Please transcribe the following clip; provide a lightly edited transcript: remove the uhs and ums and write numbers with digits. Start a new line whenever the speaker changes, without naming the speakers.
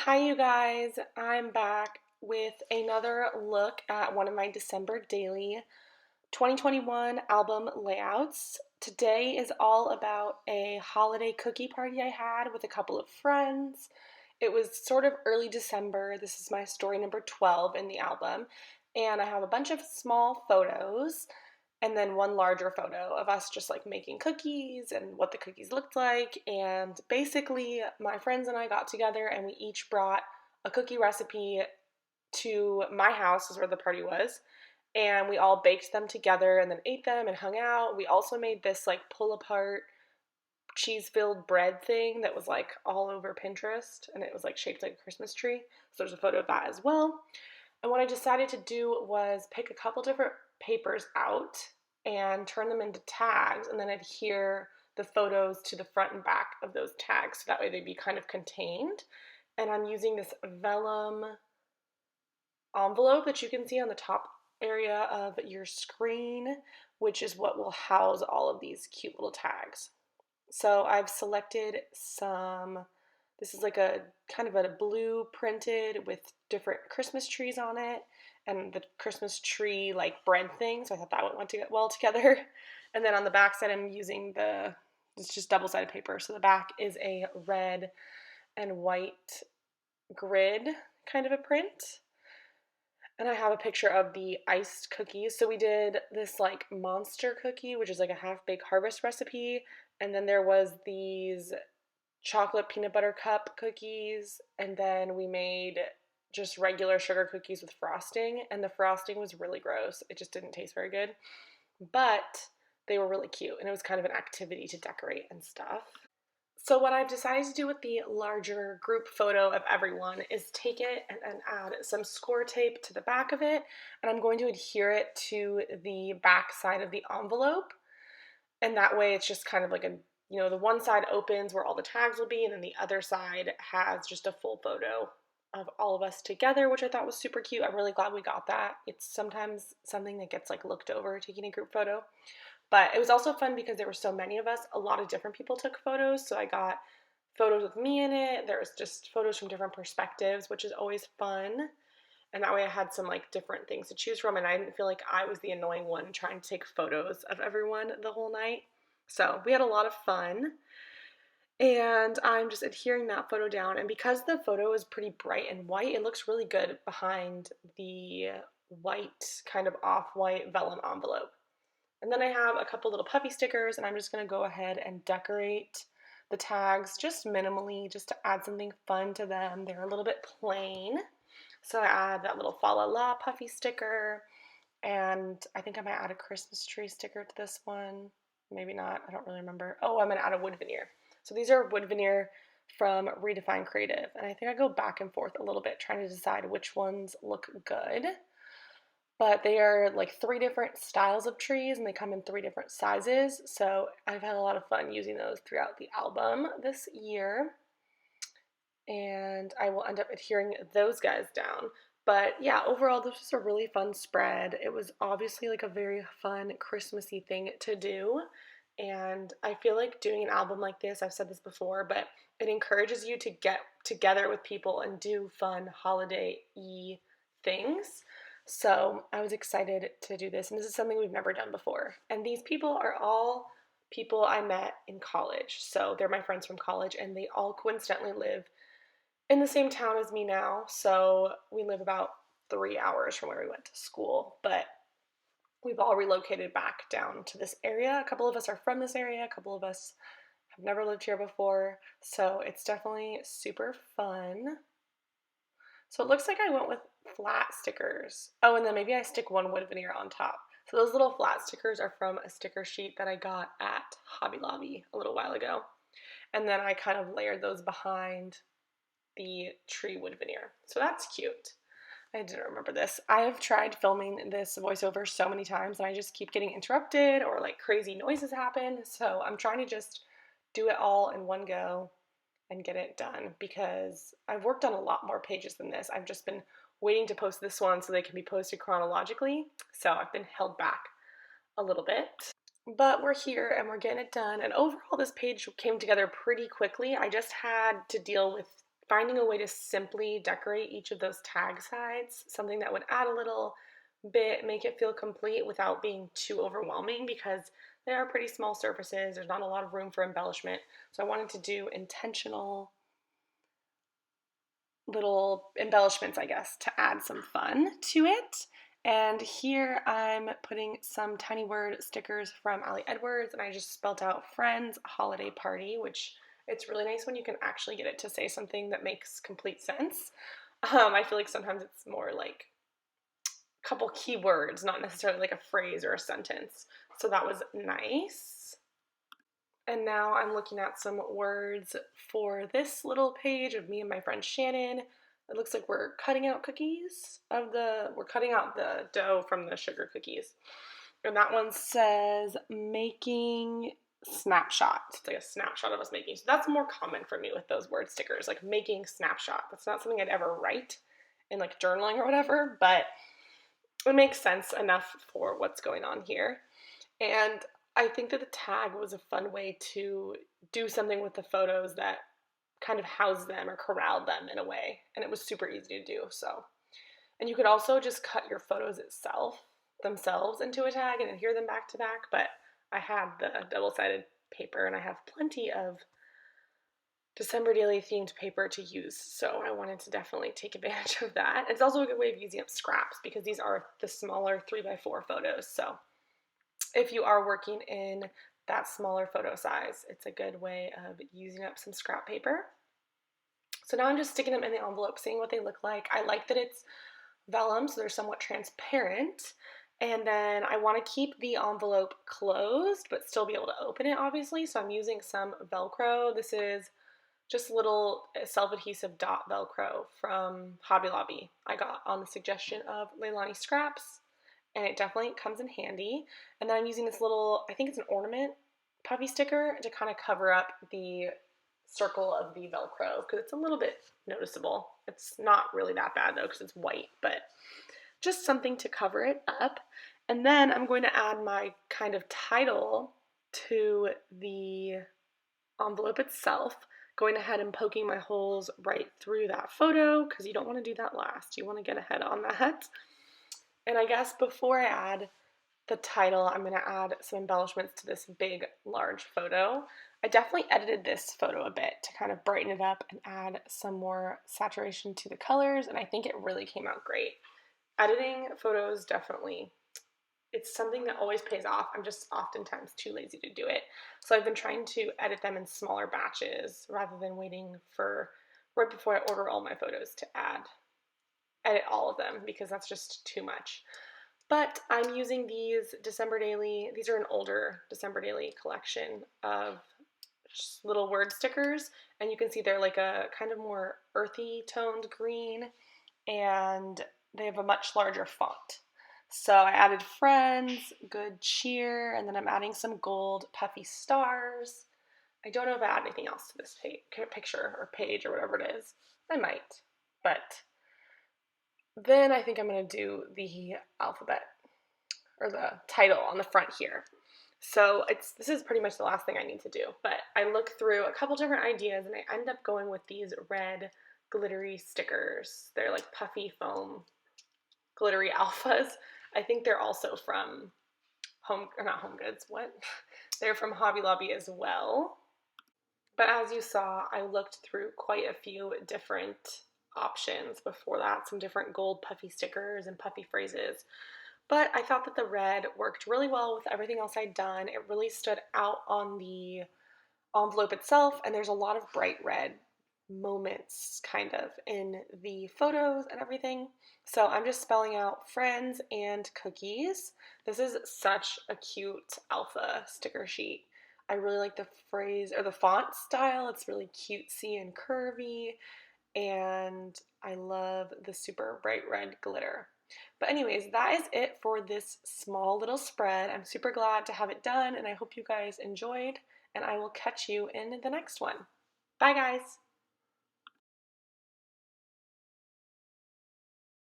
Hi, you guys. I'm back with another look at one of my December daily 2021 album layouts. Today is all about a holiday cookie party I had with a couple of friends. It was sort of early December. This is my story number 12 in the album, and I have a bunch of small photos and then one larger photo of us just like making cookies and what the cookies looked like. And basically, my friends and I got together and we each brought a cookie recipe to my house, is where the party was. And we all baked them together and then ate them and hung out. We also made this like pull apart cheese filled bread thing that was like all over Pinterest and it was like shaped like a Christmas tree. So there's a photo of that as well. And what I decided to do was pick a couple different papers out and turn them into tags and then adhere the photos to the front and back of those tags so that way they'd be kind of contained. And I'm using this vellum envelope that you can see on the top area of your screen, which is what will house all of these cute little tags. So I've selected some, this is like a kind of a blue printed with different Christmas trees on it and the Christmas tree like bread thing. So I thought that went well together. And then on the back side, I'm using it's just double-sided paper. So the back is a red and white grid kind of a print. And I have a picture of the iced cookies. So we did this like monster cookie, which is like a half-baked harvest recipe. And then there was these chocolate peanut butter cup cookies. And then we made just regular sugar cookies with frosting. And the frosting was really gross. It just didn't taste very good. But they were really cute. And it was kind of an activity to decorate and stuff. So what I've decided to do with the larger group photo of everyone is take it and then add some score tape to the back of it, and I'm going to adhere it to the back side of the envelope. And that way it's just kind of like the one side opens where all the tags will be, and then the other side has just a full photo of all of us together, which I thought was super cute. I'm really glad we got that. It's sometimes something that gets like looked over taking a group photo. But it was also fun because there were so many of us. A lot of different people took photos. So I got photos with me in it. There was just photos from different perspectives, which is always fun. And that way I had some like different things to choose from. And I didn't feel like I was the annoying one trying to take photos of everyone the whole night. So we had a lot of fun. And I'm just adhering that photo down. And because the photo is pretty bright and white, it looks really good behind the white, kind of off-white vellum envelope. And then I have a couple little puffy stickers, and I'm just going to go ahead and decorate the tags just minimally, just to add something fun to them. They're a little bit plain. So I add that little fa la la puffy sticker, and I think I might add a Christmas tree sticker to this one. Maybe not, I don't really remember. Oh, I'm going to add a wood veneer. So these are wood veneer from Redefine Creative, and I think I go back and forth a little bit trying to decide which ones look good. But they are like three different styles of trees and they come in three different sizes. So I've had a lot of fun using those throughout the album this year. And I will end up adhering those guys down. But yeah, overall, this was a really fun spread. It was obviously like a very fun Christmassy thing to do. And I feel like doing an album like this, I've said this before, but it encourages you to get together with people and do fun holiday-y things. So I was excited to do this, and this is something we've never done before. And these people are all people I met in college. So they're my friends from college, and they all coincidentally live in the same town as me now. So we live about 3 hours from where we went to school, but we've all relocated back down to this area. A couple of us are from this area, a couple of us have never lived here before. So it's definitely super fun. So it looks like I went with flat stickers. Oh, and then maybe I stick one wood veneer on top. So those little flat stickers are from a sticker sheet that I got at Hobby Lobby a little while ago. And then I kind of layered those behind the tree wood veneer. So that's cute. I didn't remember this. I have tried filming this voiceover so many times and I just keep getting interrupted or like crazy noises happen. So I'm trying to just do it all in one go and get it done because I've worked on a lot more pages than this. I've just been waiting to post this one so they can be posted chronologically. So I've been held back a little bit. But we're here and we're getting it done. And overall, this page came together pretty quickly. I just had to deal with finding a way to simply decorate each of those tag sides, something that would add a little bit, make it feel complete without being too overwhelming, because they are pretty small surfaces. There's not a lot of room for embellishment. So I wanted to do intentional little embellishments, I guess, to add some fun to it. And here I'm putting some tiny word stickers from Ali Edwards, and I just spelled out Friends Holiday Party, which it's really nice when you can actually get it to say something that makes complete sense. I feel like sometimes it's more like a couple keywords, not necessarily like a phrase or a sentence. So that was nice. And now I'm looking at some words for this little page of me and my friend Shannon. It looks like we're cutting out we're cutting out the dough from the sugar cookies. And that one says making snapshots. It's like a snapshot of us making. So that's more common for me with those word stickers, like making snapshot. That's not something I'd ever write in like journaling or whatever, but it makes sense enough for what's going on here. And I think that the tag was a fun way to do something with the photos that kind of housed them or corralled them in a way. And it was super easy to do. So, and you could also just cut your photos themselves into a tag and adhere them back to back. But I had the double-sided paper, and I have plenty of December Daily themed paper to use, so I wanted to definitely take advantage of that. It's also a good way of using up scraps because these are the smaller 3x4 photos. So if you are working in that smaller photo size, it's a good way of using up some scrap paper. So now I'm just sticking them in the envelope, seeing what they look like. I like that it's vellum, so they're somewhat transparent. And then I want to keep the envelope closed, but still be able to open it, obviously. So I'm using some Velcro. This is just little self-adhesive dot Velcro from Hobby Lobby. I got on the suggestion of Leilani Scraps, and it definitely comes in handy. And then I'm using this little, I think it's an ornament puffy sticker to kind of cover up the circle of the Velcro because it's a little bit noticeable. It's not really that bad though because it's white, but just something to cover it up. And then I'm going to add my kind of title to the envelope itself, going ahead and poking my holes right through that photo because you don't want to do that last. You want to get ahead on that. And I guess before I add the title, I'm going to add some embellishments to this big, large photo. I definitely edited this photo a bit to kind of brighten it up and add some more saturation to the colors, and I think it really came out great. Editing photos definitely, it's something that always pays off. I'm just oftentimes too lazy to do it. So I've been trying to edit them in smaller batches rather than waiting for right before I order all my photos to edit all of them because that's just too much. But I'm using these December Daily, these are an older December Daily collection of just little word stickers, and you can see they're like a kind of more earthy toned green, and they have a much larger font. So I added Friends, Good Cheer, and then I'm adding some gold puffy stars. I don't know if I add anything else to this picture or page or whatever it is. I might, but then I think I'm going to do the alphabet or the title on the front here. So this is pretty much the last thing I need to do, but I look through a couple different ideas and I end up going with these red glittery stickers. They're like puffy foam glittery alphas. I think they're also from not Home Goods, what? They're from Hobby Lobby as well. But as you saw, I looked through quite a few different options before that, some different gold puffy stickers and puffy phrases. But I thought that the red worked really well with everything else I'd done. It really stood out on the envelope itself, and there's a lot of bright red moments kind of in the photos and everything. So I'm just spelling out Friends and Cookies. This is such a cute alpha sticker sheet. I really like the phrase or the font style. It's really cutesy and curvy, and I love the super bright red glitter. But anyways, that is it for this small little spread. I'm super glad to have it done, and I hope you guys enjoyed, and I will catch you in the next one. Bye, guys!